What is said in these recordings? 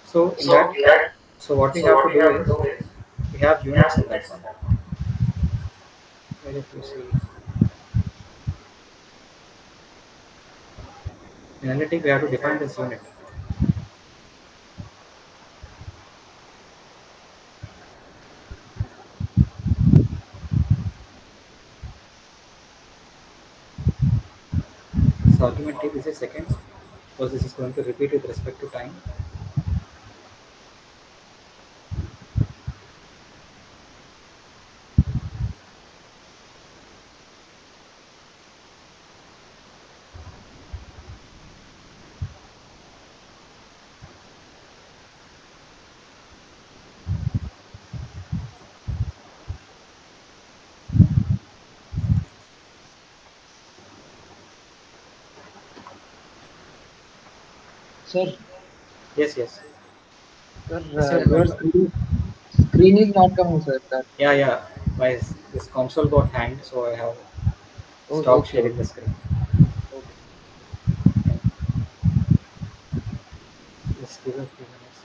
So in that, so what we have to do is we have units in that one. Where if you see in analytic, we have to define this unit. So argument take this is seconds because this is going to repeat with respect to time. Sir, Yes, yes. sir, Yes, sir. your screen is not coming, sir. That. Yeah, yeah. This console got hanged, so I have Oh, stopped okay, sharing okay, the screen. okay. Just give a few minutes.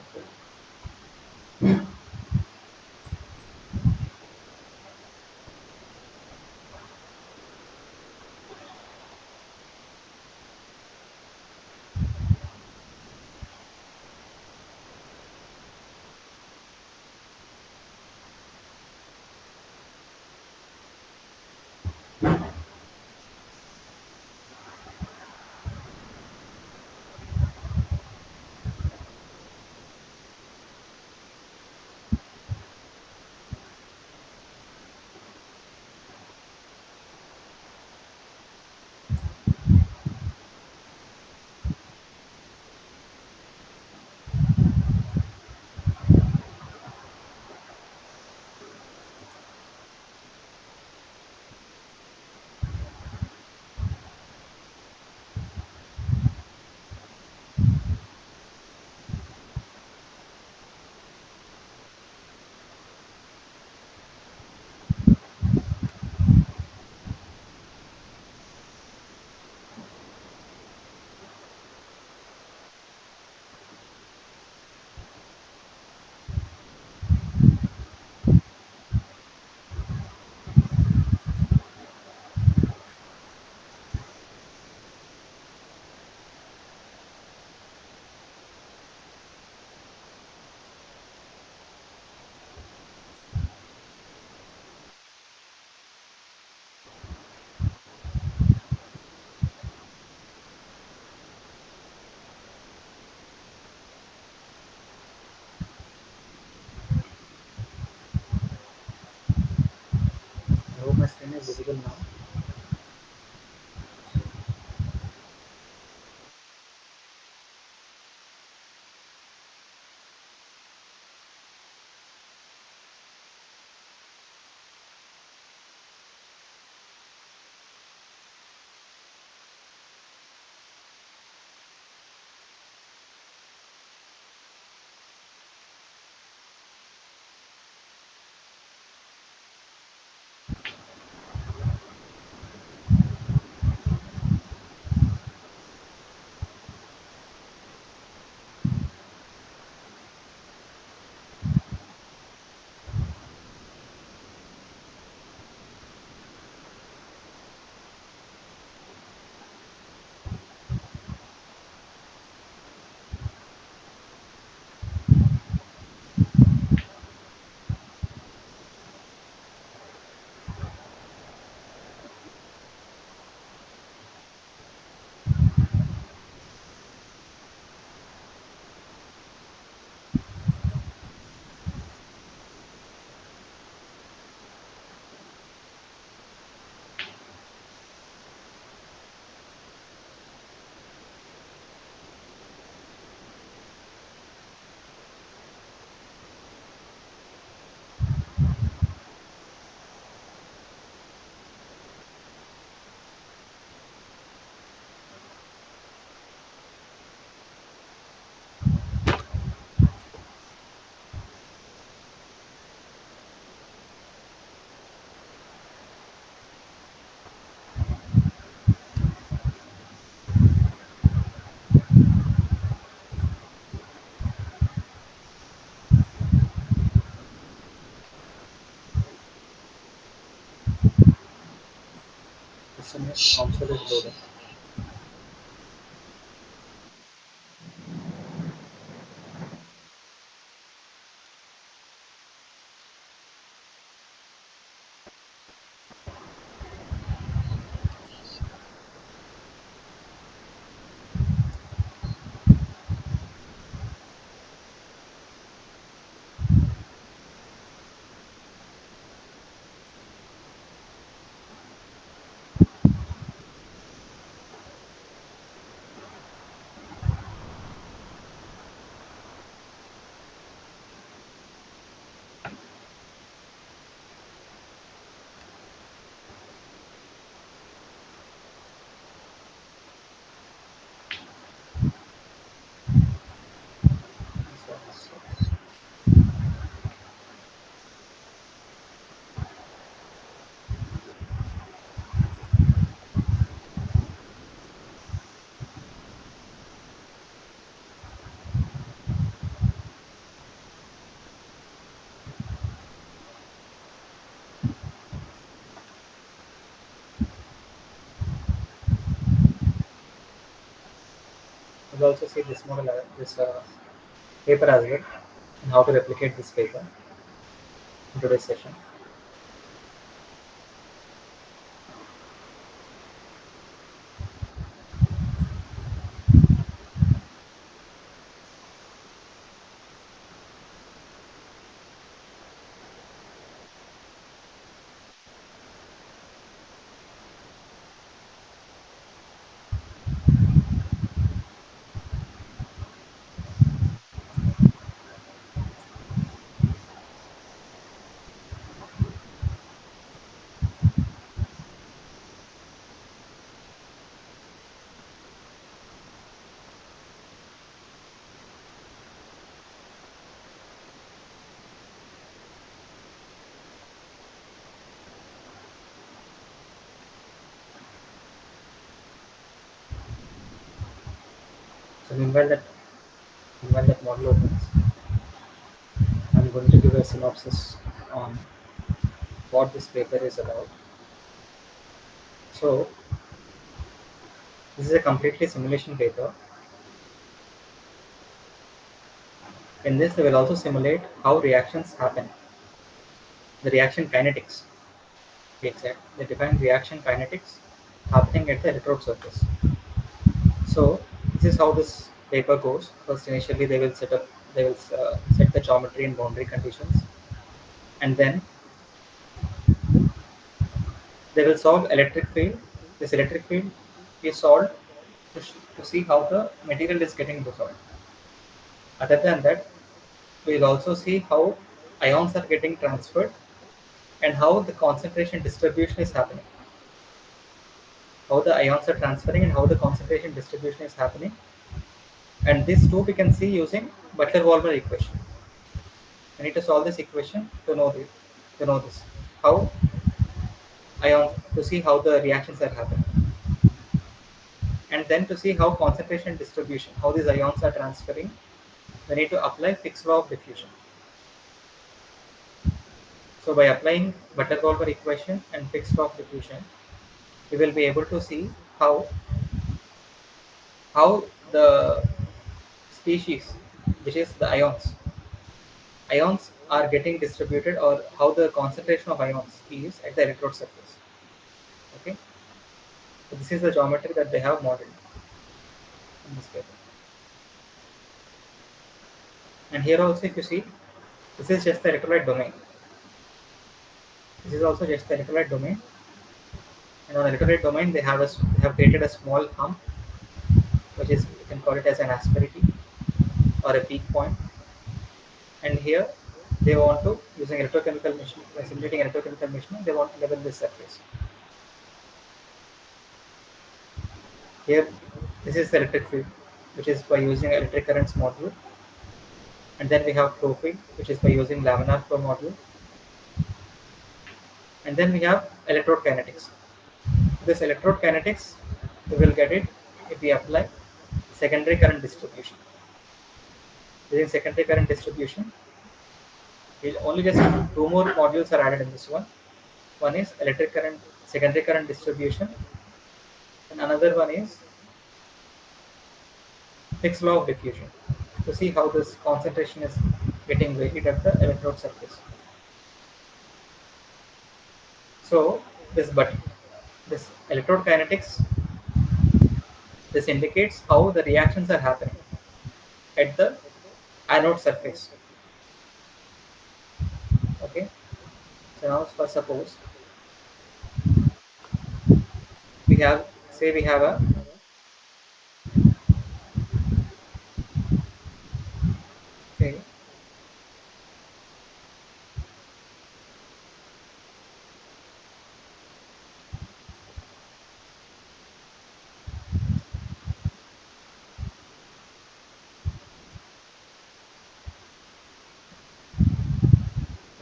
I hope my screen is visible now. COMSOL is loading. We'll also see this model, this paper as well, and how to replicate this paper in today's session. So meanwhile that model opens, I'm going to give a synopsis on what this paper is about. So this is a completely simulation paper. In this, they will also simulate how reactions happen, the reaction kinetics. To be exact, they define reaction kinetics happening at the electrode surface. So this is how this paper goes. First, initially they will set the geometry and boundary conditions, and then they will solve electric field. This electric field is solved to see how the material is getting dissolved. Other than that, we will also see how ions are getting transferred and how the concentration distribution is happening. How the ions are transferring and how the concentration distribution is happening. And this too we can see using Butler-Volmer equation. I need to solve this equation to know this. How ions to see how the reactions are happening. And then to see how concentration distribution, how these ions are transferring, we need to apply Fick's law of diffusion. So by applying Butler-Volmer equation and Fick's law of diffusion, we will be able to see how the species, which is the ions are getting distributed, or how the concentration of ions is at the electrode surface. Okay, so this is the geometry that they have modeled in this paper. And here also, if you see, this is just the electrolyte domain. This is also just the electrolyte domain, and on the electrolyte domain, they have created a small hump, which is, you can call it as an asperity or a peak point. And here they want to, using electrochemical machining, by simulating electrochemical machining, they want to level this surface. Here, this is the electric field, which is by using electric currents module. And then we have flow field, which is by using laminar flow module. And then we have electrode kinetics. This electrode kinetics, we will get it if we apply secondary current distribution. Using secondary current distribution, we'll only just two more modules are added in this one. One is electric current secondary current distribution, and another one is fixed law of diffusion to see how this concentration is getting varied at the electrode surface. So this electrode kinetics, this indicates how the reactions are happening at the anode surface. Okay, so now for suppose we have, say we have a, okay,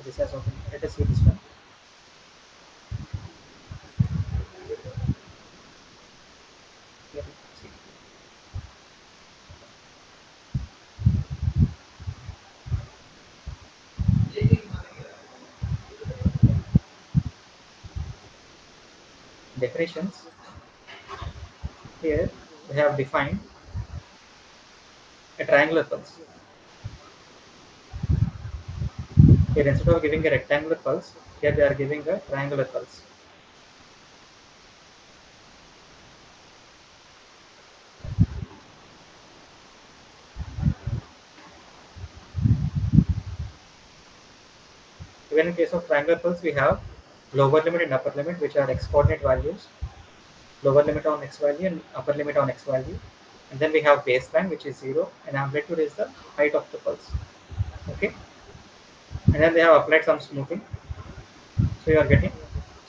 this has open. Let us see this one. Here, see. Definitions. Here they have defined a triangular pulse. Here instead of giving a rectangular pulse, here they are giving a triangular pulse. Even in case of triangular pulse, we have lower limit and upper limit, which are x coordinate values. Lower limit on x value and upper limit on x value. And then we have baseline, which is 0, and amplitude is the height of the pulse. Okay. And then they have applied some smoothing. So you are getting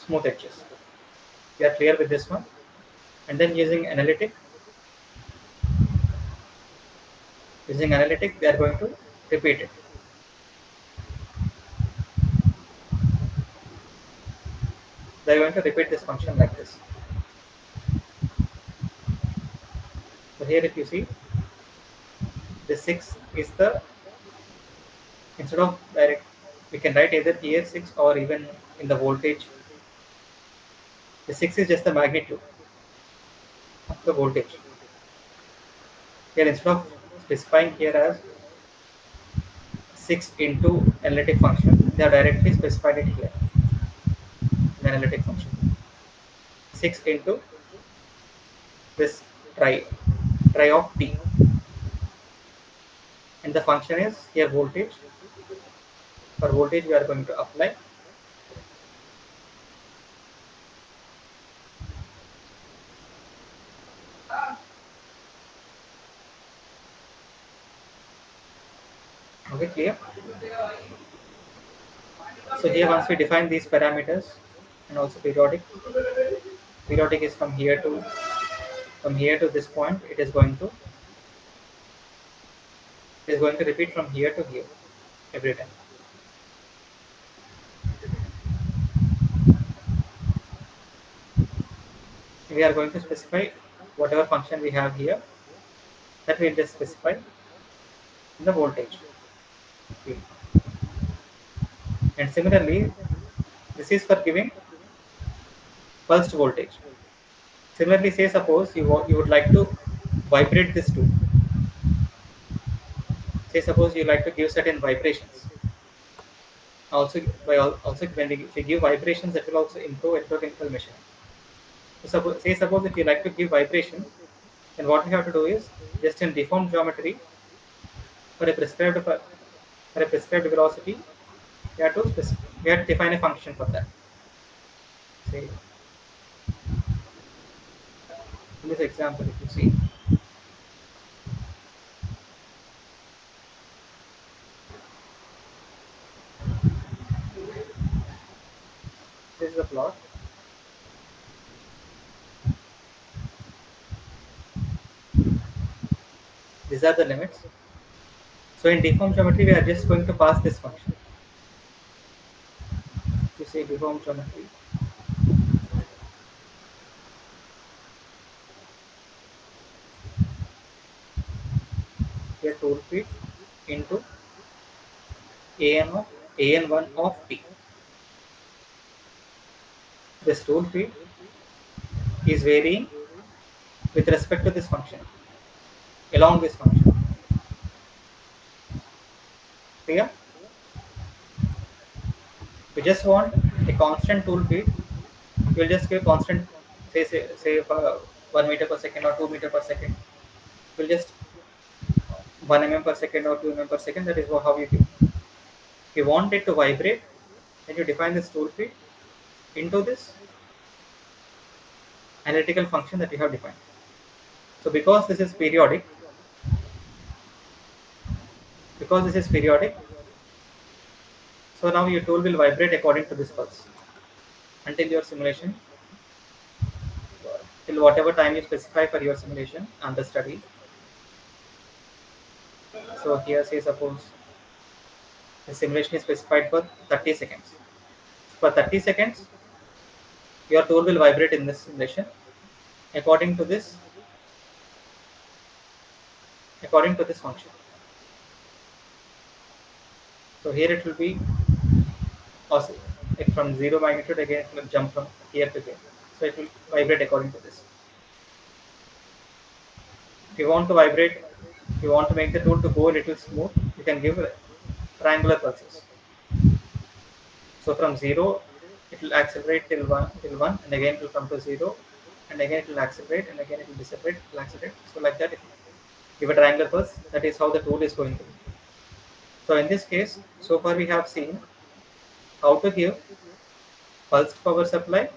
smooth edges. You are clear with this one. And then using analytic, they are going to repeat it. They are going to repeat this function like this. So here if you see, the 6 is the, instead of direct, we can write either here 6 or even in the voltage. The 6 is just the magnitude of the voltage. Here instead of specifying here as 6 into analytic function, they have directly specified it here in the analytic function. 6 into this tri, tri of t. And the function is here voltage. For voltage, we are going to apply. Okay, clear? So here once we define these parameters and also periodic is from here to this point, it is going to repeat from here to here every time. We are going to specify whatever function we have here, that we'll just specify in the voltage. Okay. And similarly, this is for giving pulsed voltage. Similarly, say suppose you would like to vibrate this too. Say suppose you like to give certain vibrations. Also when if you give vibrations, that will also improve electrochemical measurement. So suppose if you like to give vibration, then what we have to do is, just in deformed geometry, for a prescribed for a prescribed velocity, we have to define a function for that. Say in this example, if you see, this is the plot. These are the limits. So in deformed geometry, we are just going to pass this function. If you say deformed geometry, here tool feet into an1 of t. This tool feet is varying with respect to this function, along this function. Clear? We just want a constant tool feed. We'll just give constant, say for 1 meter per second or 2 meter per second. We'll just 1 mm per second or 2 mm per second. That is how you give. If you want it to vibrate, then you define this tool feed into this analytical function that you have defined. So because this is periodic, so now your tool will vibrate according to this pulse until your simulation, till whatever time you specify for your simulation and the study. So here say suppose the simulation is specified for 30 seconds. For 30 seconds, your tool will vibrate in this simulation according to this function. So here it will be also like from zero magnitude again it will jump from here to here. So it will vibrate according to this. If you want to vibrate, if you want to make the tool to go a little smooth, you can give triangular pulses. So from zero, it will accelerate till one, and again it will come to zero, and again it will accelerate, and again it will decelerate, it will accelerate. So like that, if you give a triangular pulse, that is how the tool is going to be. So in this case, so far we have seen how to give pulsed power supply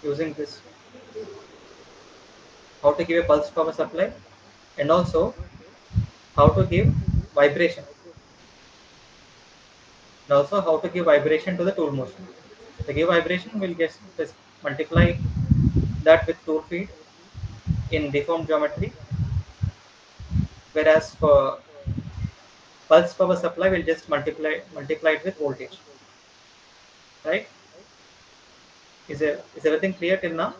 using this, how to give a pulsed power supply, and also how to give vibration, and also how to give vibration to the tool motion. To give vibration, we'll just multiply that with tool feed in deformed geometry, whereas for pulse power supply, we'll just multiply it with voltage. Right? Is everything clear till now?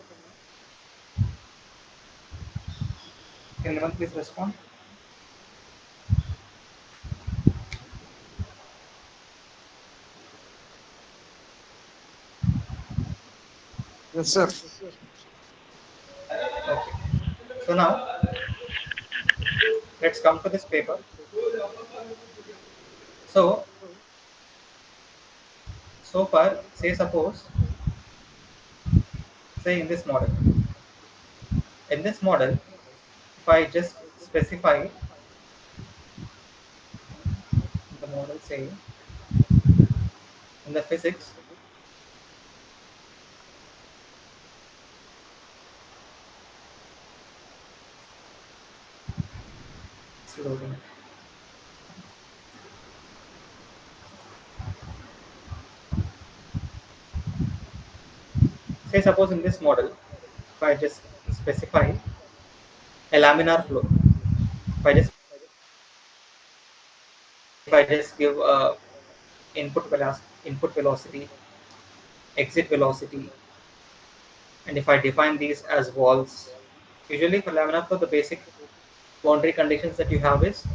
Can anyone please respond? Yes, sir. Okay. So now let's come to this paper. So so far, say suppose, say in this model, if I just specify the model, say in the physics, it's loading. Say suppose in this model, if I just specify a laminar flow, if I just give input velocity, exit velocity, and if I define these as walls, usually for laminar flow, the basic boundary conditions that you have is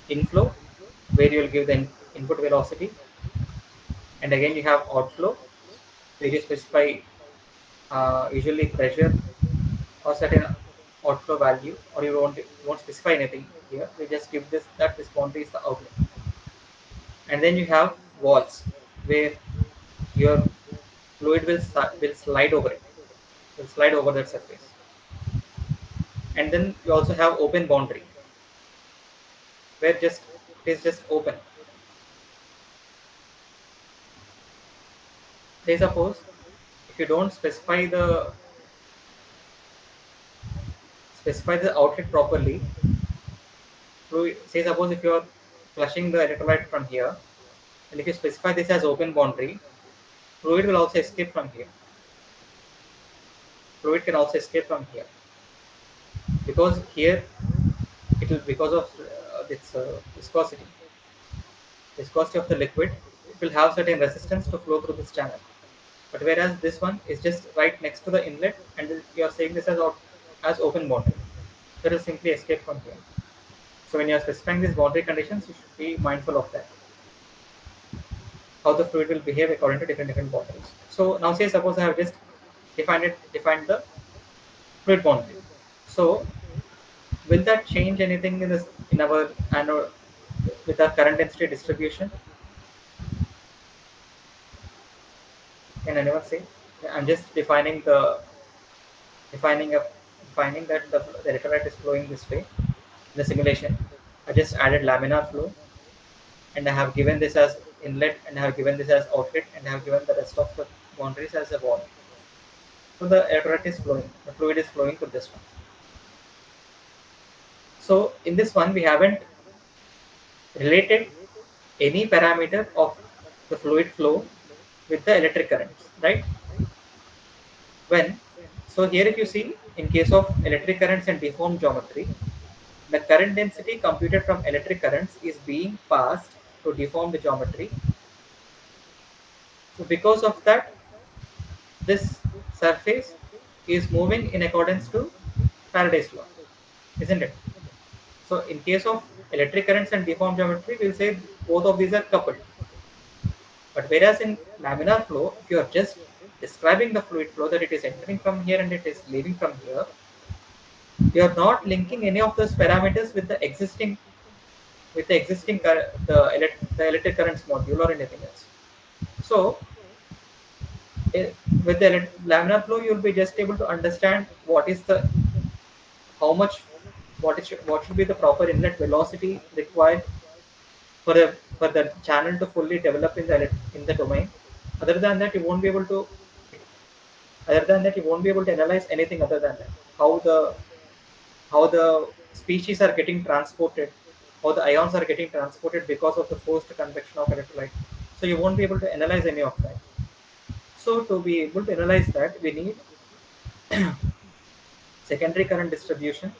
inflow, where you will give the input velocity, and again you have outflow, where you specify usually pressure or certain outflow value, or you won't specify anything here. You just give this boundary is the outlet, and then you have walls, where your fluid will slide over it, will slide over that surface, and then you also have open boundary, where just it is just open. Say suppose if you don't specify the outlet properly, say suppose if you are flushing the electrolyte from here, and if you specify this as open boundary, fluid will also escape from here. Fluid can also escape from here, because here it will, because of its viscosity of the liquid, it will have certain resistance to flow through this channel. But whereas this one is just right next to the inlet, and you are saying this as open boundary, that will simply escape from here. So when you are specifying these boundary conditions, you should be mindful of that, how the fluid will behave according to different boundaries. So now say suppose I have just defined the fluid boundary. So will that change anything in this in our annual with our current density distribution? Can anyone say? I'm just defining a defining that the electrolyte is flowing this way in the simulation. I just added laminar flow and I have given this as inlet and I have given this as outlet and I have given the rest of the boundaries as a wall. So the electrolyte is flowing, the fluid is flowing to this one. So in this one we haven't related any parameter of the fluid flow with the electric currents, right? When so here if you see in case of electric currents and deformed geometry, the current density computed from electric currents is being passed to deformed geometry. So because of that, this surface is moving in accordance to Faraday's law, isn't it? So in case of electric currents and deformed geometry, we'll say both of these are coupled. But whereas in laminar flow, if you are just describing the fluid flow that it is entering from here and it is leaving from here, you are not linking any of those parameters with the existing the electric currents module or anything else. So with the laminar flow, you will be just able to understand what is the how much what should be the proper inlet velocity required for the channel to fully develop in the domain. Other than that, you won't be able to. Other than that, you won't be able to analyze anything other than that. How the how the species are getting transported, how the ions are getting transported because of the forced convection of electrolyte. So you won't be able to analyze any of that. So to be able to analyze that, we need secondary current distribution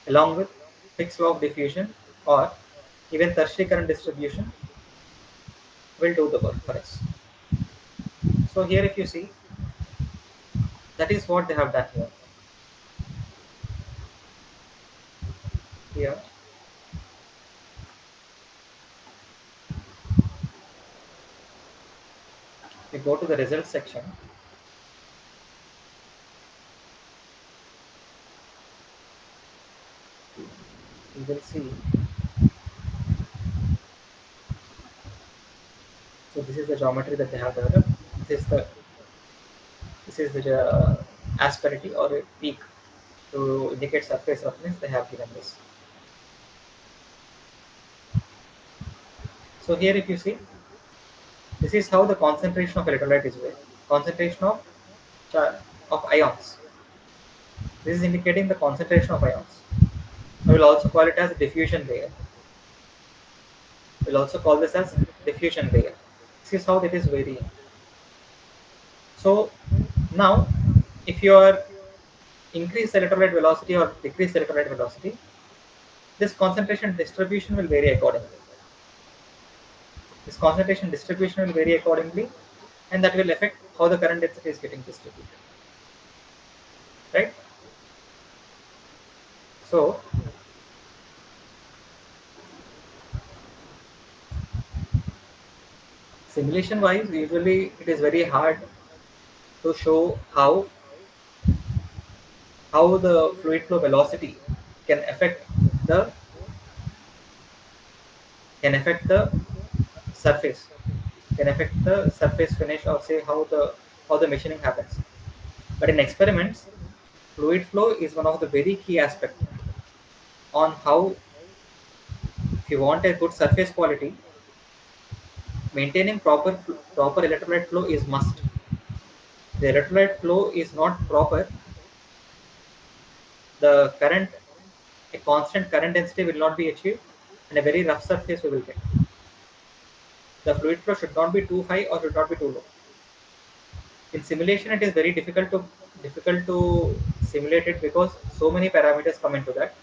along with fixed law of diffusion or even tertiary current distribution will do the work for us. So here if you see, that is what they have done here. Here we go to the results section. You will see. So this is the geometry that they have developed. This is the this is the asperity or a peak to indicate surface roughness. They have given this. So here if you see, this is how the concentration of electrolyte is weighed. Concentration of of ions. This is indicating the concentration of ions. I will also call it as diffusion layer. We'll also call this as diffusion layer. This is how it is varying. So now, if you are increase electrolyte velocity or decrease electrolyte velocity, this concentration distribution will vary accordingly. This concentration distribution will vary accordingly, and that will affect how the current density is getting distributed. Right? So, simulation wise, usually it is very hard to show how the fluid flow velocity can affect the can affect the surface can affect the surface finish or say how the machining happens. But in experiments, fluid flow is one of the very key aspects on how if you want a good surface quality, maintaining proper electrolyte flow is must. The electrolyte flow is not proper, the current a constant current density will not be achieved and a very rough surface we will get. The fluid flow should not be too high or should not be too low. In simulation it is very difficult to simulate it because so many parameters come into that.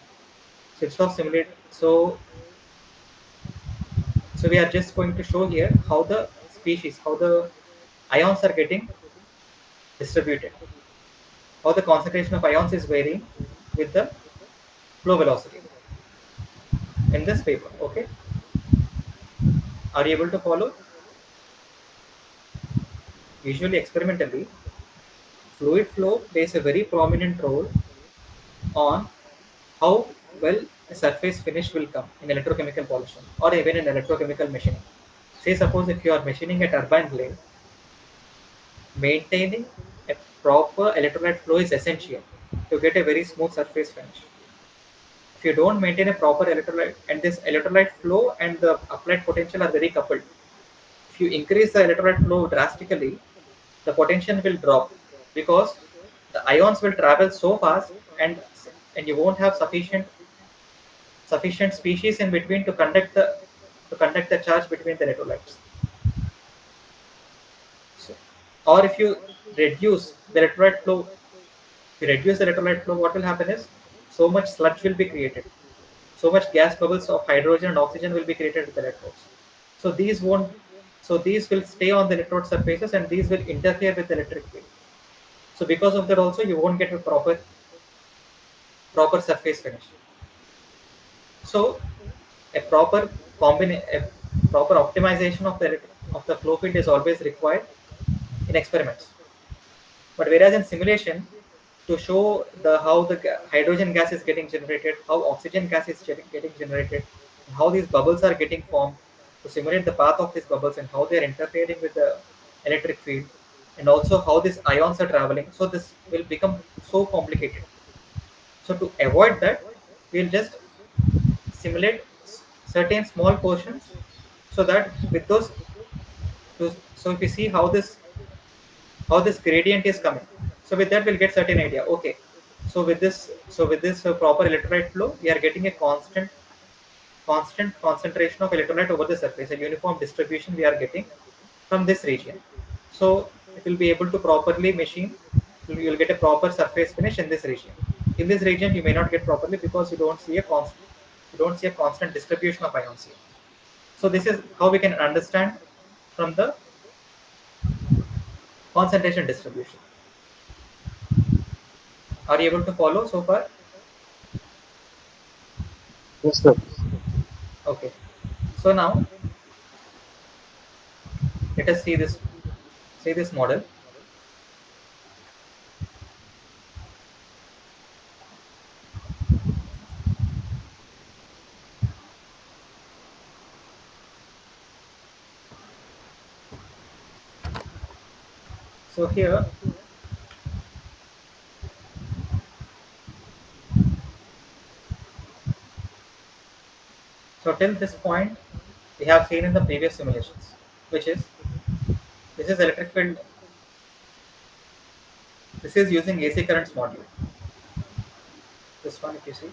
So instead of simulate so we are just going to show here how the ions are getting distributed, how the concentration of ions is varying with the flow velocity in this paper. Okay, are you able to follow? Usually experimentally, fluid flow plays a very prominent role on how well a surface finish will come in electrochemical polishing or even in electrochemical machining. Say suppose if you are machining a turbine blade, maintaining a proper electrolyte flow is essential to get a very smooth surface finish. If you don't maintain a proper electrolyte, and this electrolyte flow and the applied potential are very coupled. If you increase the electrolyte flow drastically, the potential will drop because the ions will travel so fast, and you won't have sufficient species in between to conduct the charge between the electrolytes. So, or if you reduce the electrolyte flow, what will happen is so much sludge will be created. So much gas bubbles of hydrogen and oxygen will be created with the electrodes. So these won't. So these will stay on the electrode surfaces, and these will interfere with the electric field. So because of that, also you won't get a proper surface finish. So a a proper optimization of the flow field is always required in experiments. But whereas in simulation, to show the how the hydrogen gas is getting generated, how oxygen gas is getting generated, and how these bubbles are getting formed, to simulate the path of these bubbles and how they are interfering with the electric field, and also how these ions are traveling. So this will become so complicated. So to avoid that, we'll just simulate certain small portions, so that with those, so if you see how this gradient is coming, so with that we'll get certain idea. Okay, so with this proper electrolyte flow, we are getting a constant concentration of electrolyte over the surface, a uniform distribution we are getting from this region. So it will be able to properly machine. You'll get a proper surface finish in this region. In this region you may not get properly because you don't see a constant distribution of ions here. So this is how we can understand from the concentration distribution. Are you able to follow so far? Yes, sir. Okay. So now let us see this model. So here, so till this point, we have seen in the previous simulations, which is this is electric field. This is using AC currents module. This one, if you see,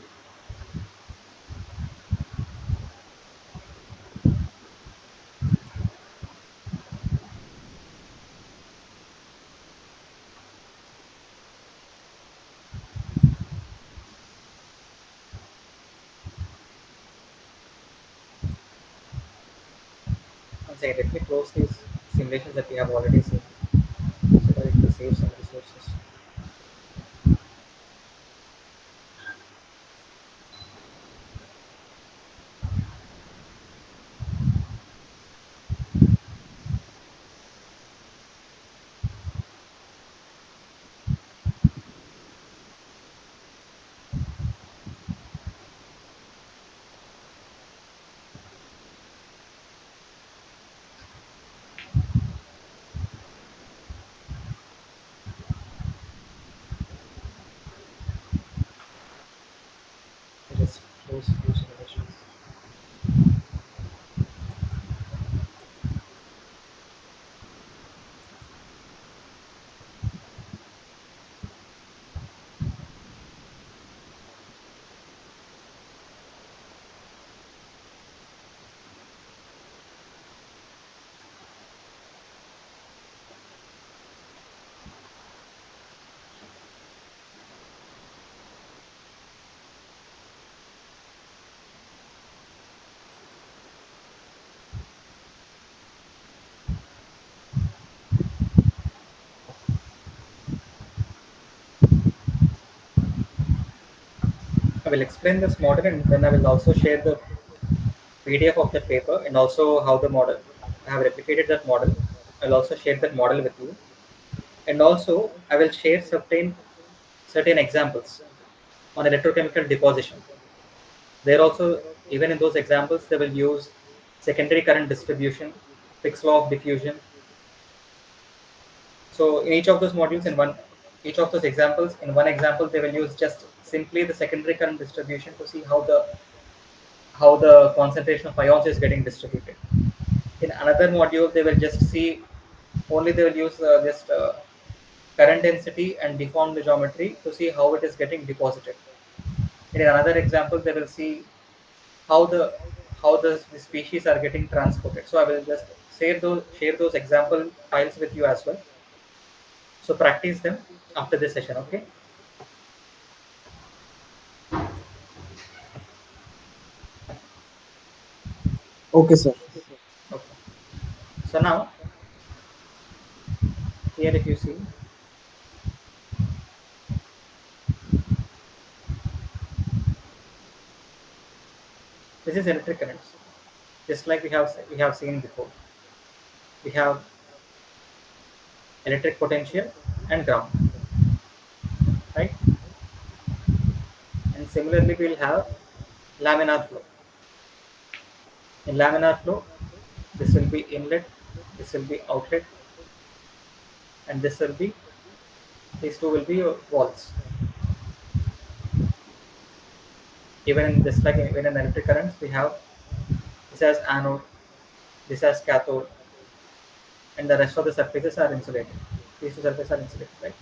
I'm saying let me close these simulations that we have already seen, so that it will save some resources. Just close few simulations. I will explain this model, and then I will also share the PDF of the paper and also how the model. I have replicated that model. I'll also share that model with you, and also I will share certain examples on electrochemical deposition. There also, even in those examples, they will use secondary current distribution, Fick's law of diffusion. So in each of those modules, each of those examples, in one example, they will use just simply the secondary current distribution to see how the concentration of ions is getting distributed. In another module, they will just see only they will use just current density and deformed geometry to see how it is getting deposited. In another example, they will see how the species are getting transported. So I will just share those example files with you as well. So practice them after this session. Okay. Okay, sir. Okay. So now here, if you see, this is electric currents. Just like we have seen before, we have electric potential and ground, right? And similarly, we will have laminar flow. In laminar flow, this will be inlet, this will be outlet, and this will be these two will be your walls. Even in this, like even in electric currents, we have this as anode, this as cathode, and the rest of the surfaces are insulated. These two surfaces are insulated, right?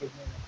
Give me a minute.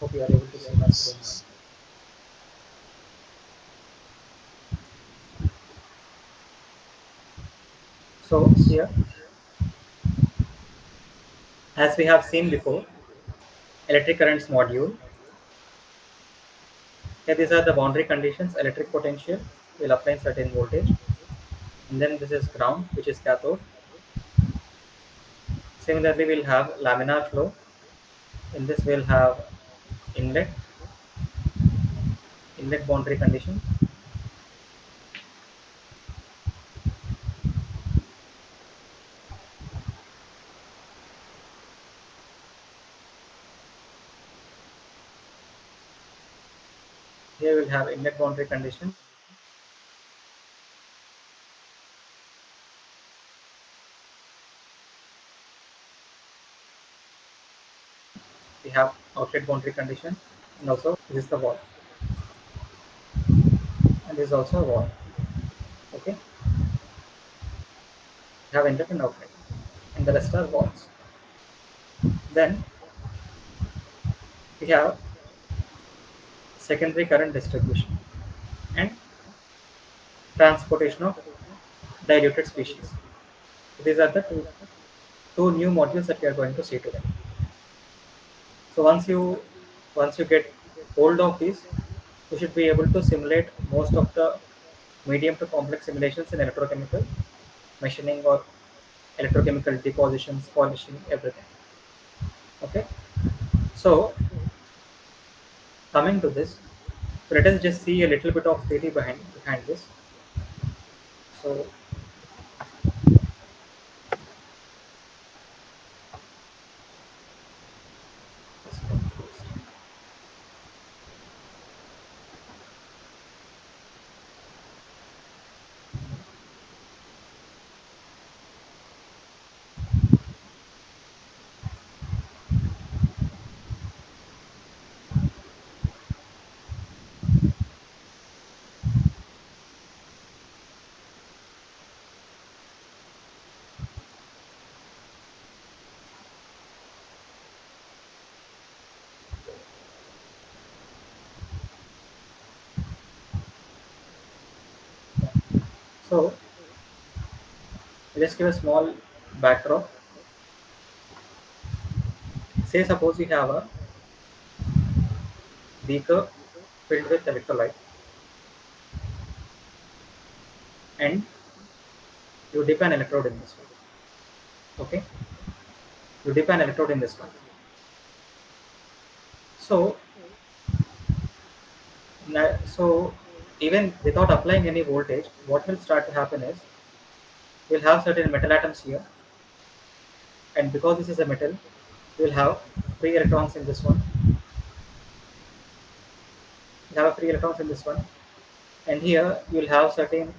Hope you are able to see my screen now. So here, as we have seen before, electric currents module. Here, these are the boundary conditions. Electric potential will apply certain voltage, and then this is ground, which is cathode. Similarly, we'll have laminar flow. In this, we'll have inlet, inlet boundary condition. Here we'll have inlet boundary condition. We have outlet boundary condition, and also this is the wall, and this is also a wall. Okay, we have inlet and outlet, and the rest are walls. Then we have secondary current distribution and transportation of diluted species. These are the two new modules that we are going to see today. So once you get hold of these, you should be able to simulate most of the medium to complex simulations in electrochemical machining or electrochemical depositions, polishing, everything. Okay. So coming to this, so let us just see a little bit of theory behind this. So let's go to this. So let's give a small backdrop. Say suppose you have a beaker filled with electrolyte, and you dip an electrode in this one. Okay, you dip an electrode in this one. So so even without applying any voltage, what will start to happen is we'll have certain metal atoms here, and because this is a metal, we'll have free electrons in this one. We'll have free electrons in this one, and here you'll have certain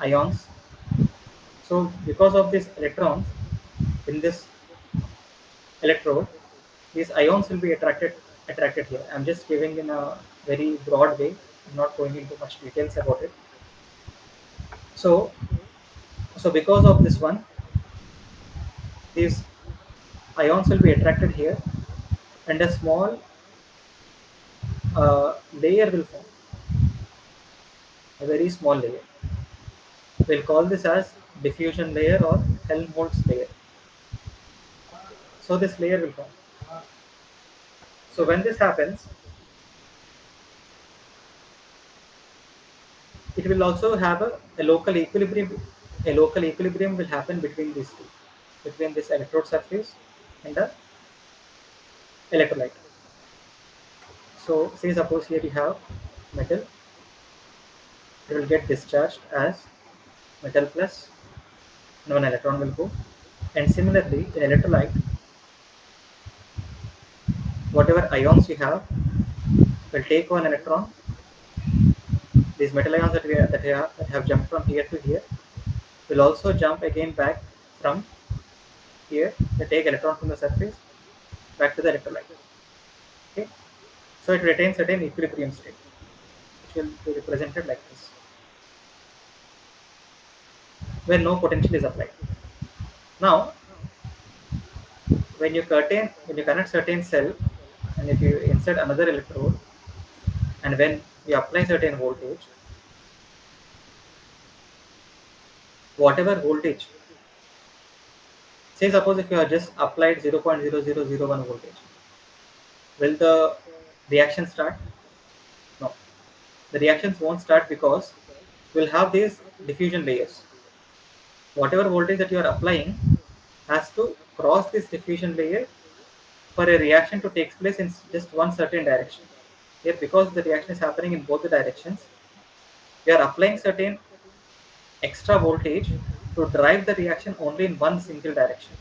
ions. So because of these electrons in this electrode, these ions will be attracted here. I'm just giving in a very broad way. I'm not going into much details about it. So because of this one, these ions will be attracted here, and a small layer will form, a very small layer. We'll call this as diffusion layer or Helmholtz layer. So this layer will form. So when this happens, it will also have a local equilibrium. A local equilibrium will happen between these two, between this electrode surface and the electrolyte. So say suppose here you have metal, it will get discharged as metal plus, and one electron will go. And similarly, in electrolyte, whatever ions you have will take one electron. These metal ions that have jumped from here to here will also jump again back from here. They take electron from the surface back to the electrolyte. Okay, so it retains certain equilibrium state, which will be represented like this, where no potential is applied. Now, when you connect certain cell, and if you insert another electrode, and when you apply certain voltage, whatever voltage, say suppose if you have just applied 0.0001 voltage, will the reaction start? No, the reactions won't start because we'll have these diffusion layers. Whatever voltage that you are applying has to cross this diffusion layer for a reaction to take place in just one certain direction. Here, because the reaction is happening in both the directions, we are applying certain extra voltage to drive the reaction only in one single direction,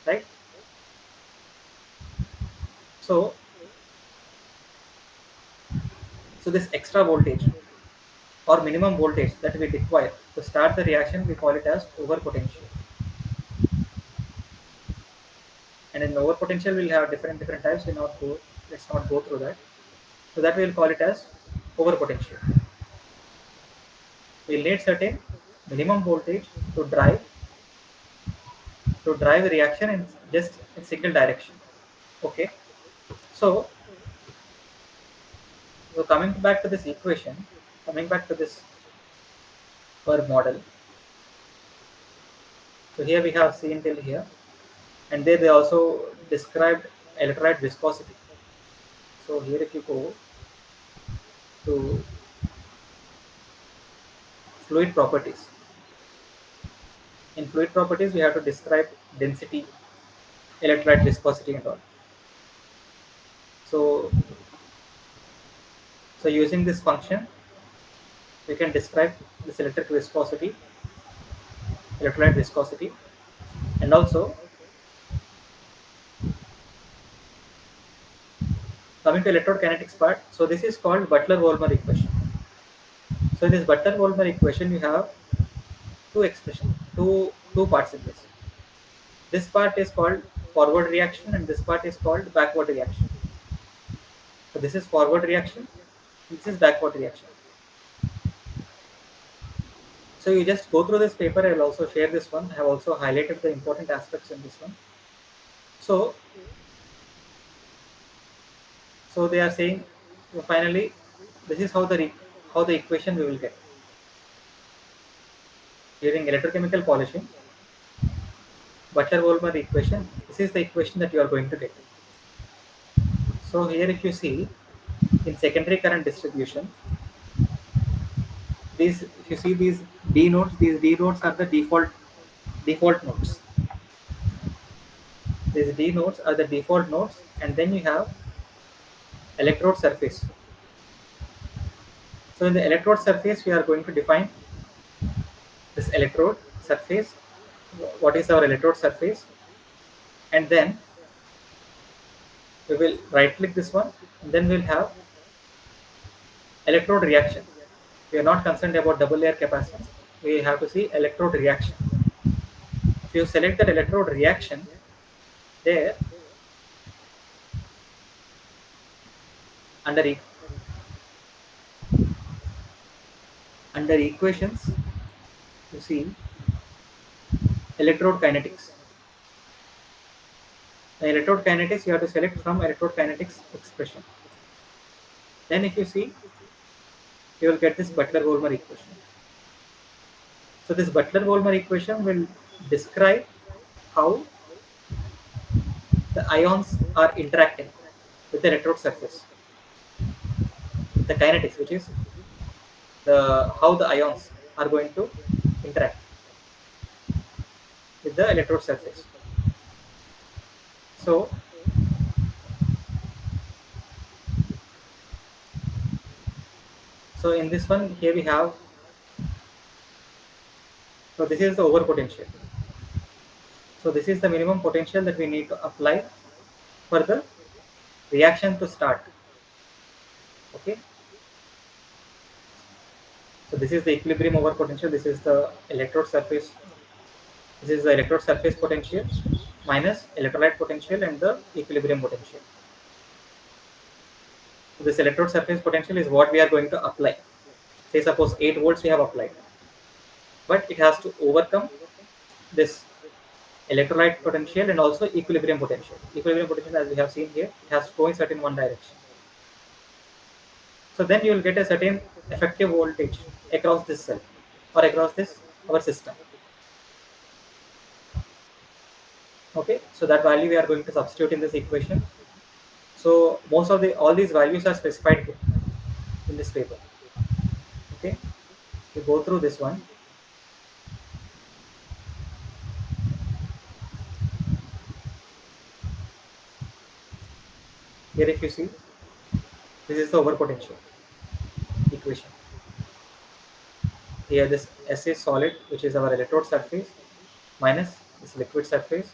right? So So this extra voltage or minimum voltage that we require to start the reaction, we call it as overpotential. And in overpotential, we'll have different types. Let's not go through that. So that we'll call it as overpotential. We'll need certain minimum voltage to drive the reaction in just in single direction. Okay. So coming back to this equation, coming back to this per model. So here we have seen till here, and there they also described electrolyte viscosity. So here if you go to fluid properties, in fluid properties we have to describe density, electrolyte viscosity and all. So using this function, we can describe this electrolyte viscosity, and also coming to electrode kinetics part. So this is called Butler-Volmer equation. So in this Butler-Volmer equation, you have two expressions, two parts in this. This part is called forward reaction, and this part is called backward reaction. So this is forward reaction, this is backward reaction. So you just go through this paper. I will also share this one. I have also highlighted the important aspects in this one. So they are saying, finally, this is how the equation we will get during electrochemical polishing. Butler-Volmer equation. This is the equation that you are going to get. So here, if you see in secondary current distribution, these if you see these D nodes, these D nodes are the default nodes. These D nodes are the default nodes, and then you have electrode surface. So in the electrode surface, we are going to define this electrode surface. What is our electrode surface? And then we will right click this one, and then we'll have electrode reaction. We are not concerned about double layer capacitance. We have to see electrode reaction. If you select that electrode reaction, there under under equations, you see electrode kinetics. The electrode kinetics you have to select from electrode kinetics expression. Then if you see, you will get this Butler-Volmer equation. So this Butler-Volmer equation will describe how the ions are interacting with the electrode surface. The kinetics, which is the how the ions are going to interact with the electrode surface. So in this one here we have, so this is the over potential. So this is the minimum potential that we need to apply for the reaction to start. Okay. So this is the equilibrium over potential. This is the electrode surface. This is the electrode surface potential minus electrolyte potential and the equilibrium potential. So this electrode surface potential is what we are going to apply. Say suppose 8 volts we have applied, but it has to overcome this electrolyte potential and also equilibrium potential. Equilibrium potential, as we have seen here, it has to go in certain one direction. So then you will get a certain effective voltage across this cell or across this our system. Okay, so that value we are going to substitute in this equation. So most of the all these values are specified here in this paper. Okay, so go through this one. Here if you see, this is the over potential equation. Here this S is solid, which is our electrode surface, minus this liquid surface,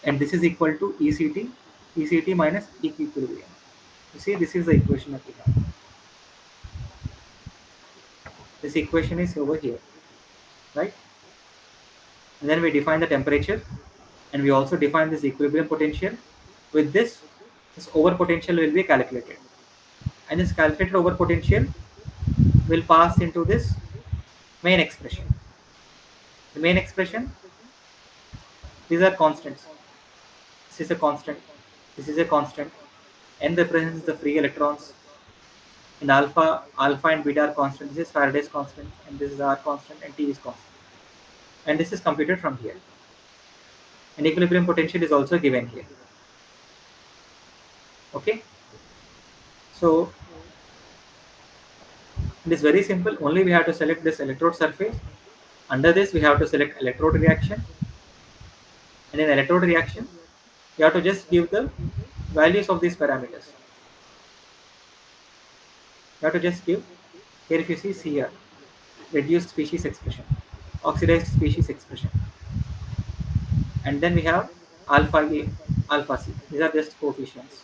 and this is equal to ECT minus equilibrium. You see, this is the equation that we have. This equation is over here, right? And then we define the temperature, and we also define this equilibrium potential. With this over potential will be calculated, and this calculated over potential will pass into this main expression. The main expression, these are constants. This is a constant. This is a constant. N represents the free electrons. In alpha and beta are constant. This is Faraday's constant, and this is R constant, and T is constant. And this is computed from here. And equilibrium potential is also given here. Okay. So it is very simple. Only we have to select this electrode surface. Under this, we have to select electrode reaction, and in electrode reaction, you have to just give the values of these parameters. You have to just give here. If you see CR, reduced species expression, oxidized species expression, and then we have alpha A, alpha C. These are just coefficients.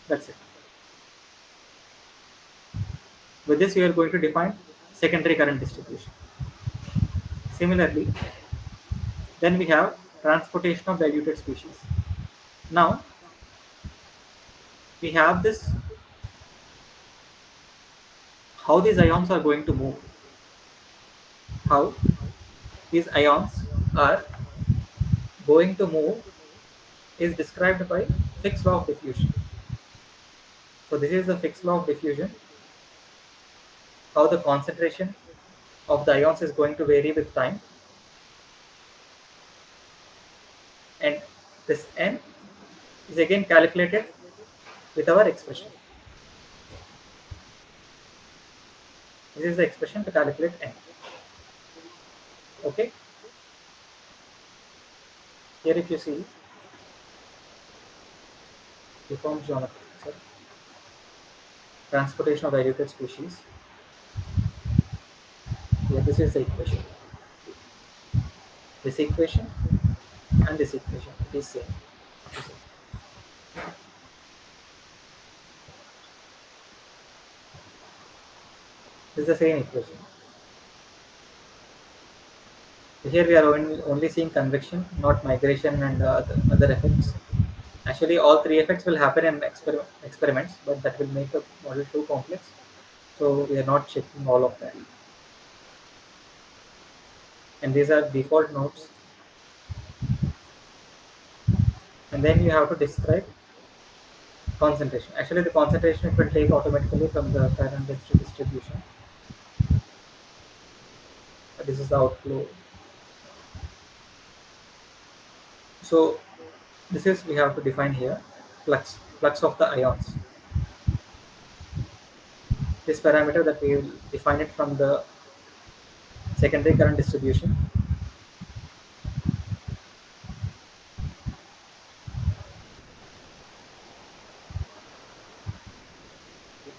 That's it. With this, you are going to define secondary current distribution. Similarly, then we have transportation of diluted species. Now we have this, how these ions are going to move. How these ions are going to move is described by Fick's law of diffusion. So this is the Fick's law of diffusion. How the concentration of the ions is going to vary with time, and this n is again calculated with our expression. This is the expression to calculate n. Okay. Here, if you see, deformed geometry, sorry, transportation of diluted species. Here, this is the equation. This equation and this equation, it is same. This is the same equation. Here we are only seeing convection, not migration and other effects. Actually, all three effects will happen in experiments, but that will make the model too complex. So we are not checking all of that. And these are default nodes. And then you have to describe concentration. Actually, the concentration it will take automatically from the current density distribution. This is the outflow. So this is, we have to define here flux of the ions. This parameter that we will define it from the secondary current distribution.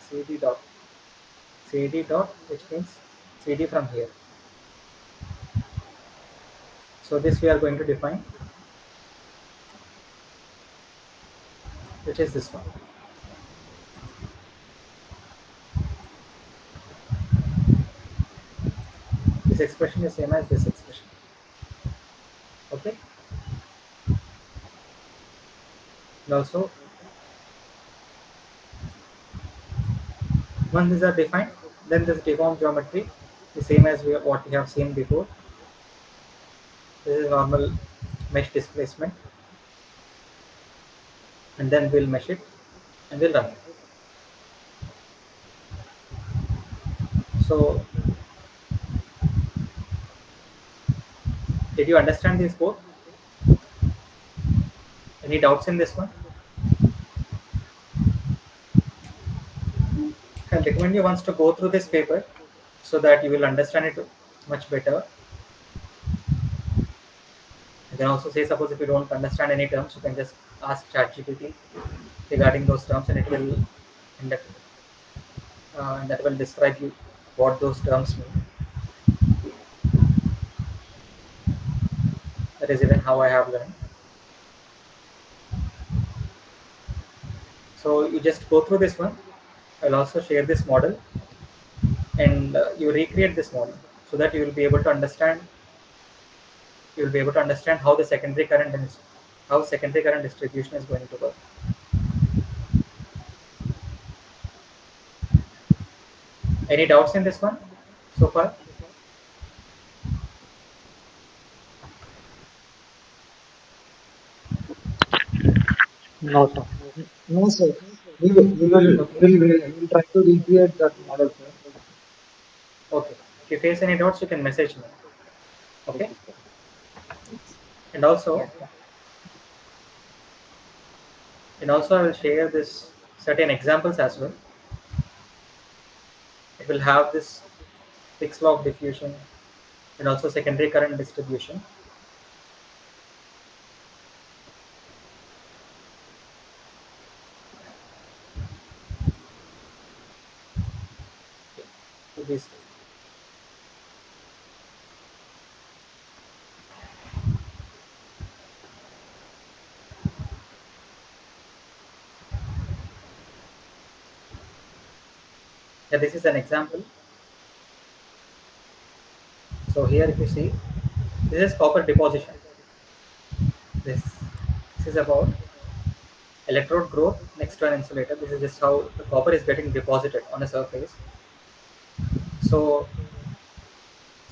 CD dot CD dot, which means CD from here. So this we are going to define, which is this one. This expression is same as this expression. Okay. And also, once these are defined, then this deformed geometry is same as what we have seen before. This is normal mesh displacement, and then we'll mesh it and we'll run it. So did you understand these both? Any doubts in this one? I recommend you once to go through this paper so that you will understand it much better. You can also say, suppose if you don't understand any terms, you can just ask ChatGPT regarding those terms, and it will and that will describe you what those terms mean. That is even how I have learned. So you just go through this one. I'll also share this model, and you recreate this model so that you will be able to understand how the secondary current and how secondary current distribution is going to work. Any doubts in this one so far? No, sir. No, sir. Okay. We will try to recreate that model, sir. Okay. If you face any doubts, you can message me. Okay. Okay, sir. And also, I will share this certain examples as well. It will have this fixed law of diffusion and also secondary current distribution. So this, yeah, this is an example. So here, if you see, this is copper deposition. This this is about electrode growth next to an insulator. This is just how the copper is getting deposited on a surface. So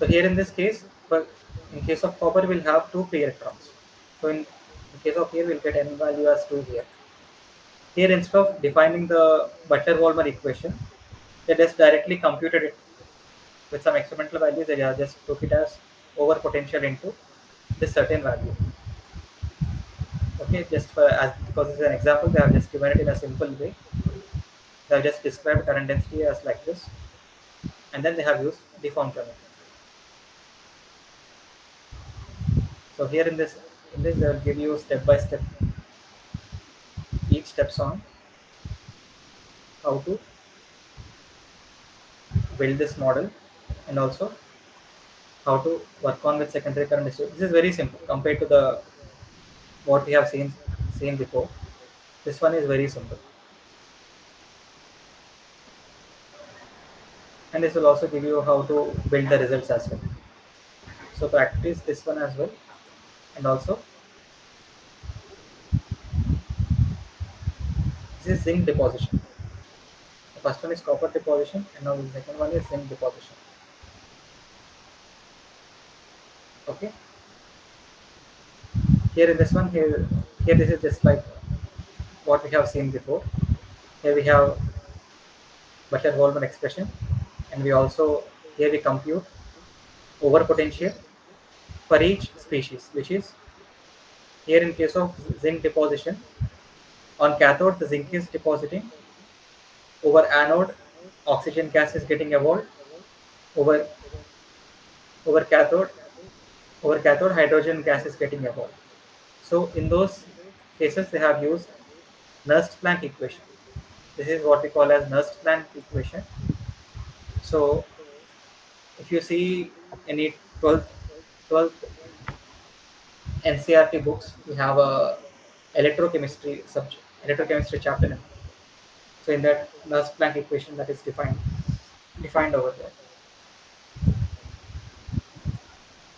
here in this case, for in case of copper, we'll have two free electrons. So in case of here, we'll get n value as 2 here. Here, instead of defining the Butler-Volmer equation, they just directly computed it with some experimental values. They just took it as over potential into this certain value. Okay, just for as because it's an example, they have just given it in a simple way. They have just described current density as like this, and then they have used deformed geometry. So here in this they will give you step by step each steps on how to build this model and also how to work on with secondary current distribution. This is very simple compared to the what we have seen before. This one is very simple, and this will also give you how to build the results as well. So practice this one as well, and also this is zinc deposition. The first one is copper deposition, and now the second one is zinc deposition. Okay, here in this one here this is just like what we have seen before. Here we have Butler-Volmer expression, and we also here we compute over potential for each species, which is here in case of zinc deposition on cathode the zinc is depositing, over anode oxygen gas is getting evolved, over over cathode hydrogen gas is getting evolved. So in those cases they have used Nernst-Planck equation. This is what we call as Nernst-Planck equation. So if you see any 12th NCRT books, we have a electrochemistry chapter in it. So in that Nernst-Planck equation that is defined over there.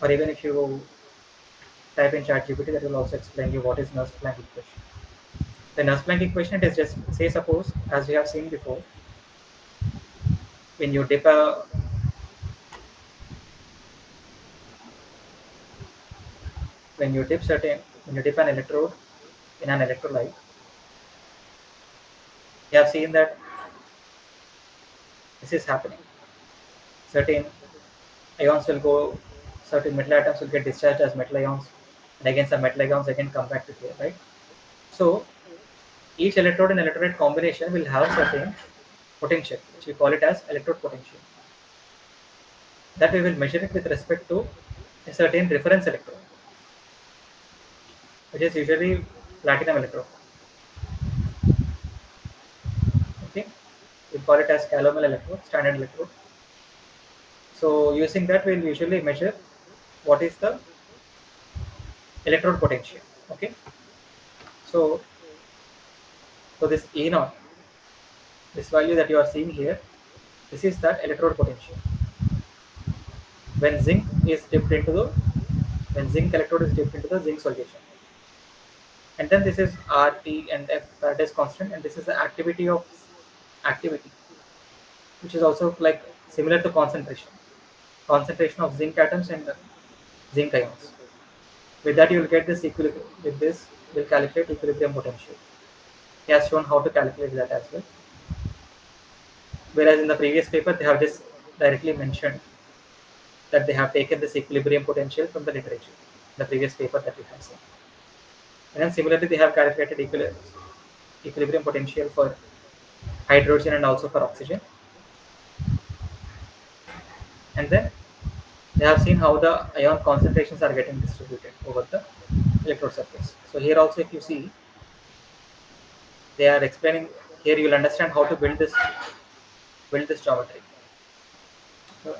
Or even if you type in ChatGPT, that will also explain you what is Nernst-Planck equation. The Nernst-Planck equation, it is just say suppose as we have seen before, when you dip a when you dip an electrode in an electrolyte, you have seen that this is happening. Certain ions will go, certain metal atoms will get discharged as metal ions, and again some metal ions again come back to here, right? So each electrode and electrolyte combination will have certain potential, which we call it as electrode potential. That we will measure it with respect to a certain reference electrode, which is usually platinum electrode. Okay, we call it as calomel electrode, standard electrode. So using that, we'll usually measure what is the electrode potential. Okay, so So this E naught, this value that you are seeing here, this is that electrode potential. When zinc is dipped into the when zinc electrode is dipped into the zinc solution, and then this is R, T, and F Faraday's constant, and this is the activity, which is also like similar to concentration of zinc atoms and zinc ions. With that, you will get this equilibrium. With this, we'll calculate equilibrium potential. He has shown how to calculate that as well. Whereas in the previous paper, they have just directly mentioned that they have taken this equilibrium potential from the literature, the previous paper that we have seen. And then similarly, they have calculated equilibrium potential for hydrogen and also for oxygen. And then they have seen how the ion concentrations are getting distributed over the electrode surface. So here also, if you see, they are explaining here. You will understand how to build this geometry. So,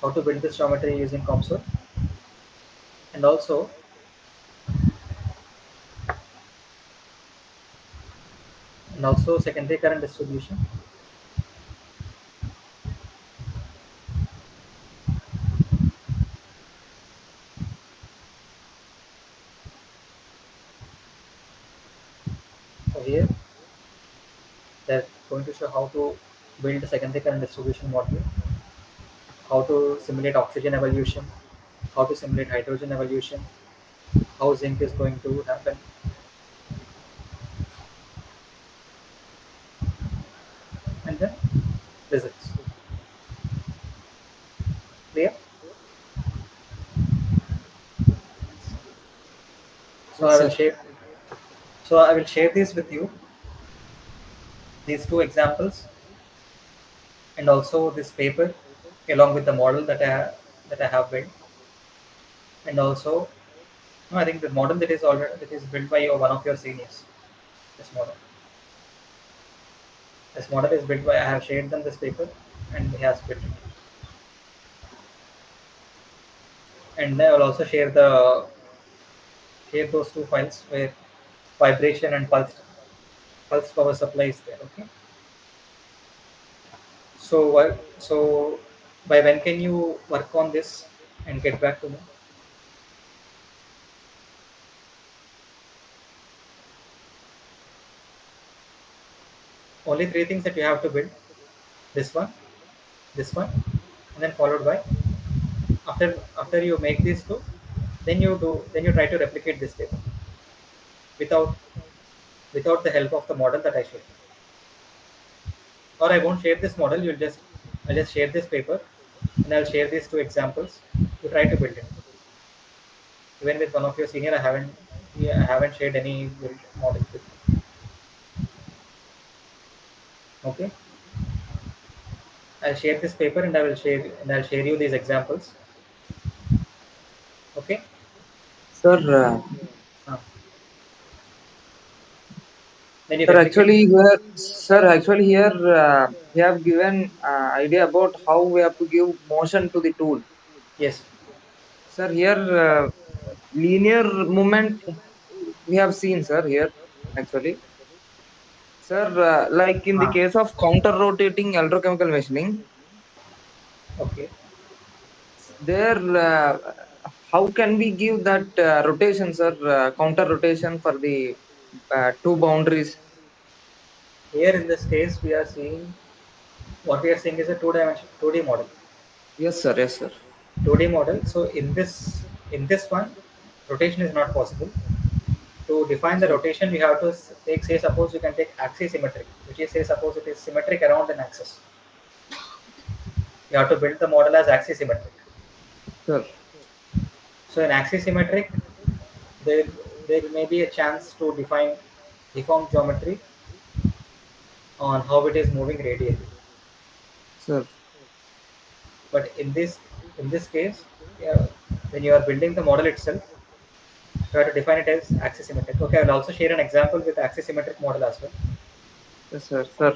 how to build this geometry using COMSOL, and also secondary current distribution. So here they're going to show how to build a secondary current distribution model, how to simulate oxygen evolution, how to simulate hydrogen evolution, how zinc is going to happen, and then results. Clear? So Yes, I will sir. share. So I will share this with you. These two examples, and also this paper, along with the model that I have built, and also no, I think the model that is built by one of your seniors. This model. This model is built by I have shared them this paper, and he has built it. And I will also share those two files where vibration and pulse power supply is there. Okay. So by when can you work on this and get back to me? Only three things that you have to build: this one, this one, and then followed by after you make these two, then you try to replicate this table without without the help of the model that I showed. Or I won't share this model. I'll just share this paper, and I'll share these two examples. You try to build it. Even with one of your senior, I haven't shared any build model with you. Okay, I'll share this paper, and I'll share you these examples. Okay. Sir, uh, then you sir, replicate. actually here we have given idea about how we have to give motion to the tool. Yes. Sir, here linear movement we have seen, sir, here actually. Sir, like in the Ah, case of counter rotating electrochemical machining, okay. there how can we give that rotation, sir, counter rotation for the two boundaries? Here in this case, we are seeing what we are seeing is a two-dimension 2D model. Yes, sir. Yes, sir. 2D model. So in this one, rotation is not possible. To define the Sir, rotation, you have to take, say, suppose you can take axisymmetric, which is, say, suppose it is symmetric around an axis. You have to build the model as axisymmetric. sir, So in axisymmetric, there there may be a chance to define deformed geometry on how it is moving radially. sir, But in this case, yeah, when you are building the model itself, you have to define it as axisymmetric. Okay, I will also share an example with axisymmetric model as well, yes, sir, sir.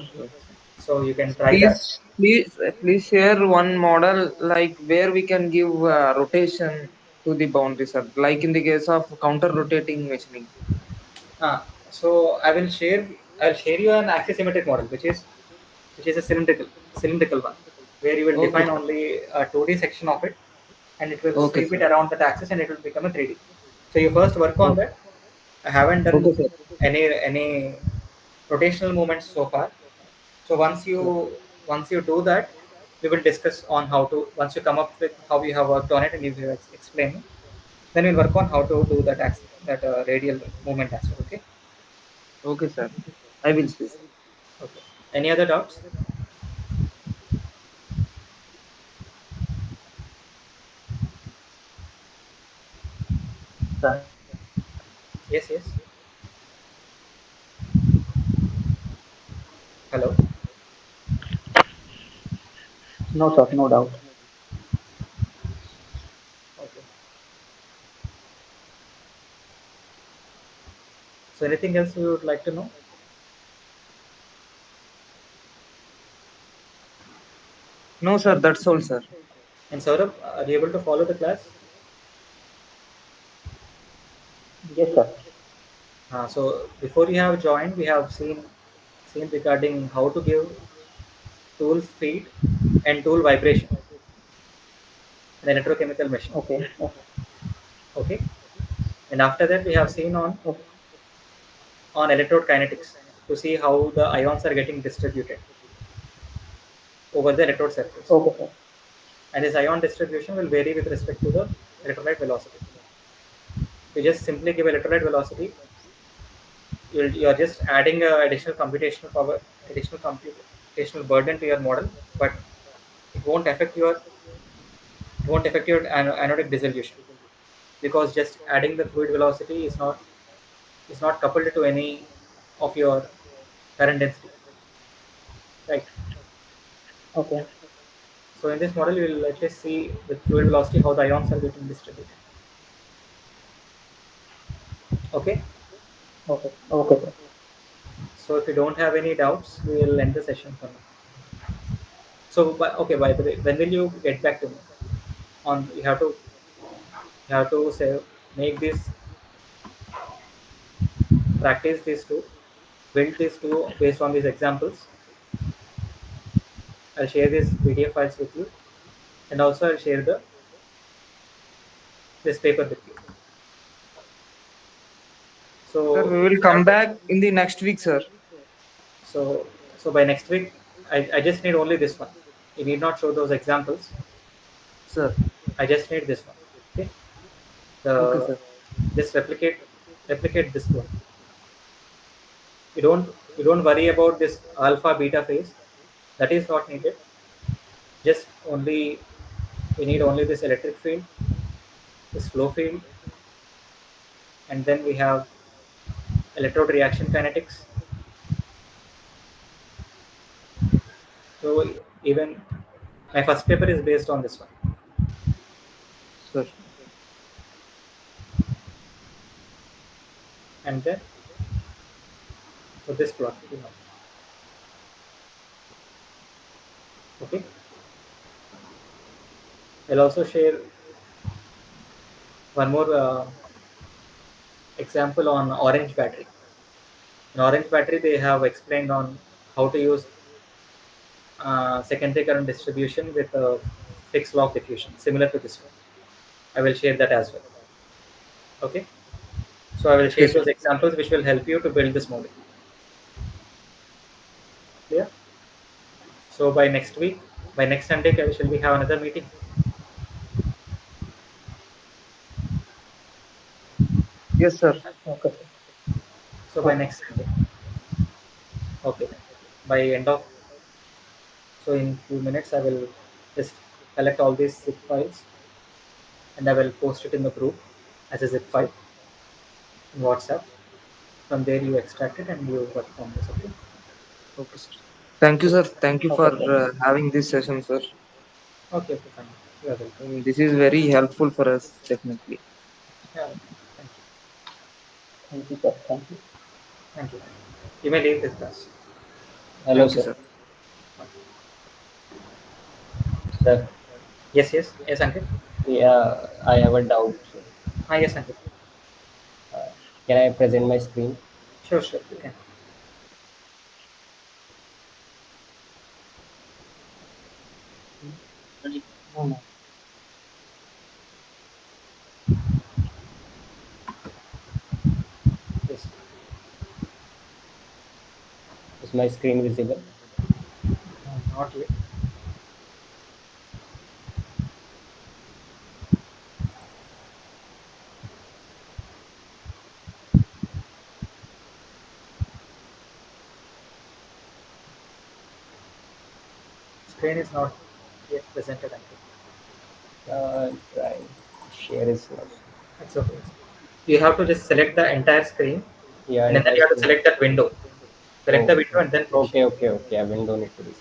so you can try that. Please share one model like where we can give rotation to the boundary, sir. Like in the case of counter rotating machining. So I will share. I'll share you an axisymmetric model, which is a cylindrical one, where you will Okay, define sir. only a 2D section of it, and it will Okay, sweep sir. it around that axis, and it will become a 3D. So you first work on Okay, that. I haven't okay, done sir. any rotational movements so far. So Sure. once you do that, we will discuss on how to, once you come up with how you have worked on it and you have explained, then we'll work on how to do that radial movement as well. Okay. Okay, sir. I will see, sir. Okay. Any other doubts? Sir. Yes. Yes. Hello. No, sir, no doubt. Okay. So anything else you would like to know? No, sir. That's all, sir. And Saurabh, are you able to follow the class? Yes, sir. So before you have joined, we have seen regarding how to give tool feed and tool vibration in the electrochemical machine. Okay. Okay. And after that, we have seen Okay. on electrode kinetics to see how the ions are getting distributed over the electrode surface. Okay, sir. And this ion distribution will vary with respect to the electrolyte velocity. You just simply give electrolyte velocity, you're just adding additional computational power, additional computational burden to your model, but it won't affect your anodic dissolution, because just adding the fluid velocity is not coupled to any of your current density, right? Okay. So in this model, we will at least see with fluid velocity how the ions are getting distributed. Okay. Okay. Okay, sir. So if you don't have any doubts, we will end the session for now. So, okay. By the way, when will you get back to me? On you have to say, make this, practice these two, build these two based on these examples. I'll share these PDF files with you, and also I'll share the this paper with you. Sir, So we if will you come have back in the next week, sir. so so by next week, I just need only this one. You need not show those examples. Sir. I just need this one. Okay. Okay, The sir. Just replicate this one. You don't worry about this alpha beta phase. That is not needed. Just only we need only this electric field, this flow field, and then we have electrode reaction kinetics. So even my first paper is based on this one, Sir. and then for this plot, okay. I'll also share one more example on orange battery. In orange battery, they have explained on how to use secondary current distribution with a fixed log diffusion, similar to this one. I will share that as well. Okay. So I will Okay, share sir. those examples which will help you to build this model. Clear? So by next Sunday, shall we have another meeting? Yes, sir. Okay, sir. So by Okay. next Sunday. Okay. By end of, so in few minutes, I will just collect all these zip files, and I will post it in the group as a zip file in WhatsApp. From there, you extract it and you work on this. Okay. Okay, sir. Thank you, So sir. Thank you for Okay, sir. having this session, sir. okay, okay, fine. You are welcome. This is very helpful for us, definitely. Yeah. Thank you. Thank you, sir. Thank you. Thank you. You may leave this class. Hello, Thank you, sir. sir. Sir, Yes, yes, yes, Ankit. yeah, I have a doubt. Sir. Yes, Ankit. Can I present my screen? Sure, sure, you can. No, no. Yes. Is my screen visible? Not yet. Screen is not yet presented. I think. Trying. Share is not. It's okay. You have to just select the entire screen, Yeah, and then entire you have to screen. select that window. Select the Oh, window and then click share. okay, okay, okay. I will don't need to be.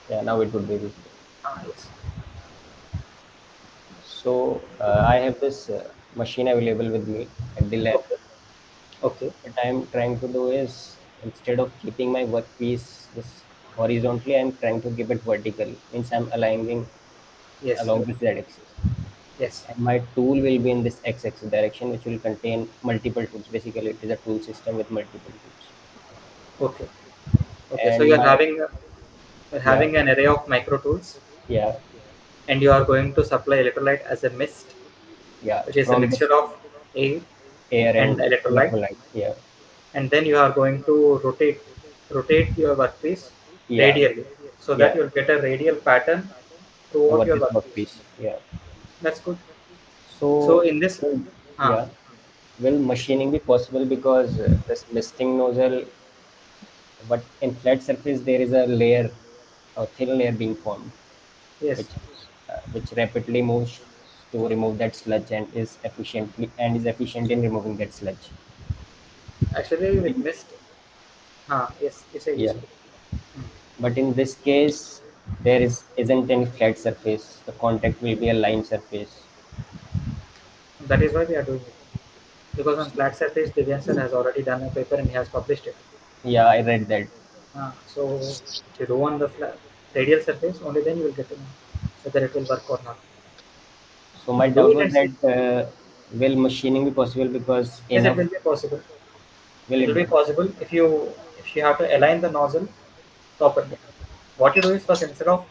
Yeah, now it would be visible. Ah, yes. So I have this machine available with me at the lab. Okay. Okay. What I'm trying to do is instead of keeping my workpiece this horizontally, I'm trying to keep it vertically. Means I'm aligning Yes. along this z-axis, Yes. and my tool will be in this x-axis direction, which will contain multiple tools. Basically, it is a tool system with multiple tools. Okay. Okay. So And you're my having yeah, an array of micro tools, yeah, and you are going to supply electrolyte as a mist, yeah, which is a from mixture this of air air and and electrolyte, electrolyte. Yeah, and then you are going to rotate your workpiece yeah, radially, so that yeah, you'll get a radial pattern throughout over your this workpiece. workpiece. Yeah. That's good. So So, in this, will- uh, yeah, will machining be possible because this misting nozzle, but in flat surface there is a layer, a thin layer being formed, yes, which rapidly moves to remove that sludge and is efficient in removing that sludge. actually But with in, mist, yes, you yeah, say. Hmm. but in this case, there isn't any flat surface. The contact will be a line surface. That is why we are doing it. Because on flat surface, Divyan sir has already done a paper and he has published it. Yeah, I read that. So if you do on the radial surface, only then you will get to know whether it will work or not. So my Do doubt it was and see. that will machining be possible because Yes, it enough will be possible. will It will it be be? possible if you have to align the nozzle properly. What you do is first instead of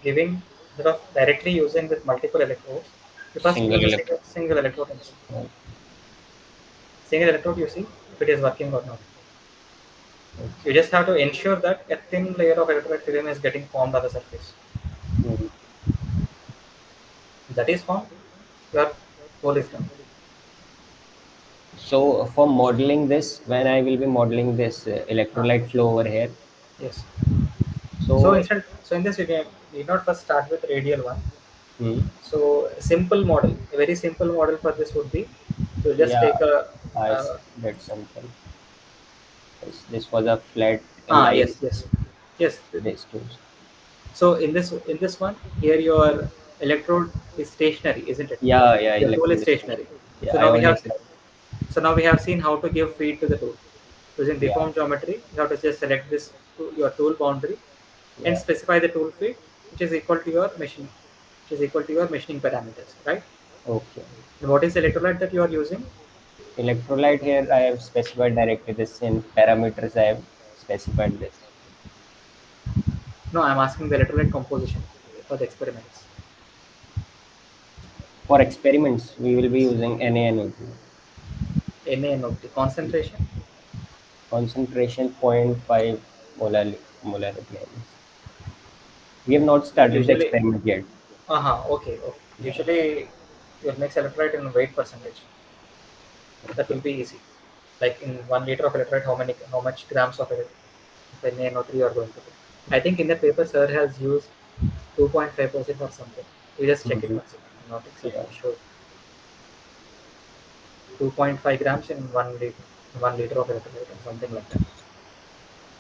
directly using with multiple electrodes, you first Single use a electron. single electrode instead. Okay. Single electrode, you see if it is working or not. You Okay. just have to ensure that a thin layer of electrolyte film is getting formed on the surface. Mhm. That is formed, your goal is done. So for modeling this, when I will be modeling this Ah, electrolyte flow over here, yes. so So in this you need not first start with radial one. hmm, So a very simple model for this would be to just yeah, take a I uh, see that something. This was a flat line. yes. This too. So in this one here your electrode is stationary, isn't it? Yeah, yeah, Your tool is electrode station. stationary. Yeah, So I now we already have applied. so now we have seen how to give feed to the tool. Using Yeah, deformed geometry, you have to just select your tool boundary and yeah. specify the tool feed, which is equal to your machine, which is equal to your machining parameters, right? Okay. And what is the electrolyte that you are using? Electrolyte here, I have specified directly this in parameters. I have specified this. No, I'm asking the electrolyte composition for the experiments. For experiments, we will be using NaNO2. NaNO3 concentration. Concentration zero point 0.5 molarity. I guess. We have not started the Usually, experiment yet. okay, okay. Yeah. Usually, you'll mix electrolyte in weight percentage. That will Okay. be easy. Like in 1 liter of electrolyte, how much grams of NaNO3 you are going to put? I think in the paper, sir has used 2.5% or something. You just check it Mhm. once. I'm not Yeah. exactly sure. 2.5 grams in 1 liter of electrolyte or something like that.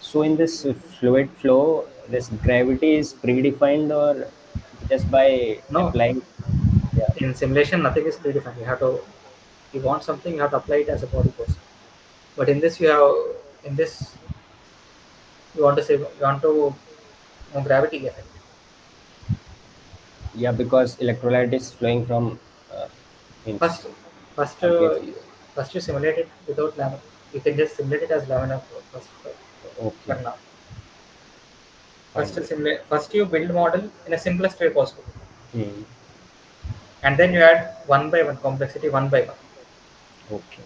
So in this fluid flow, this gravity is predefined or just by No, applying? Yeah. in simulation, nothing is predefined. You want something, you have to apply it as a body force. But in this, you want to know gravity effect. Yeah, because electrolyte is flowing from means First, first, again. uh, first you simulate it without laminar. You can just simulate it as laminar flow first for Okay. now. Fine. First you build model in a simplest way possible, Hmm. and then you add one by one complexity one by one. Okay.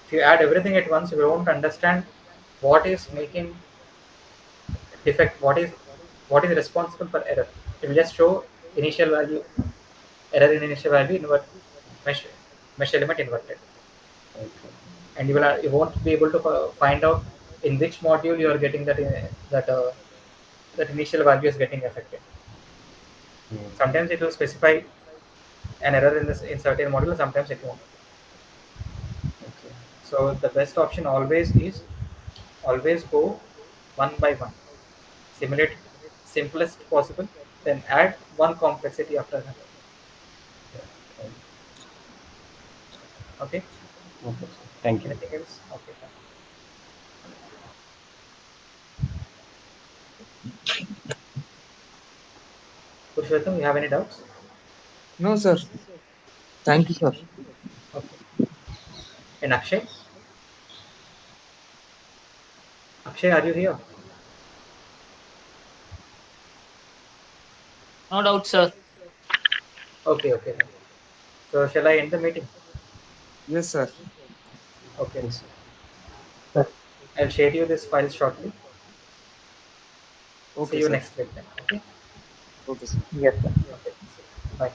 If you add everything at once, you won't understand what is making defect, what is responsible for error. It will just show initial value, error in initial value, mesh, mesh element inverted, Okay. and you won't be able to find out in which module you are getting that initial value is getting affected. Hmm. Sometimes it will specify an error in this in certain module, sometimes it won't. Okay. So the best option always go one by one. Simulate simplest possible, then add one complexity after another. Yeah. Fine. Okay. Okay, sir. Thank you. Anything else? Okay. Fine. Purushottam, you have any doubts? No, sir. Thank you, sir. Okay. And Akshay, Akshay, are you here? No doubt, sir. Okay. Okay. Then. So shall I end the meeting? Yes, sir. Okay. Yes, sir. I'll share you this file shortly. See Okay, you sir. next week then. Okay. Okay, sir. Yes, sir. Okay. Bye.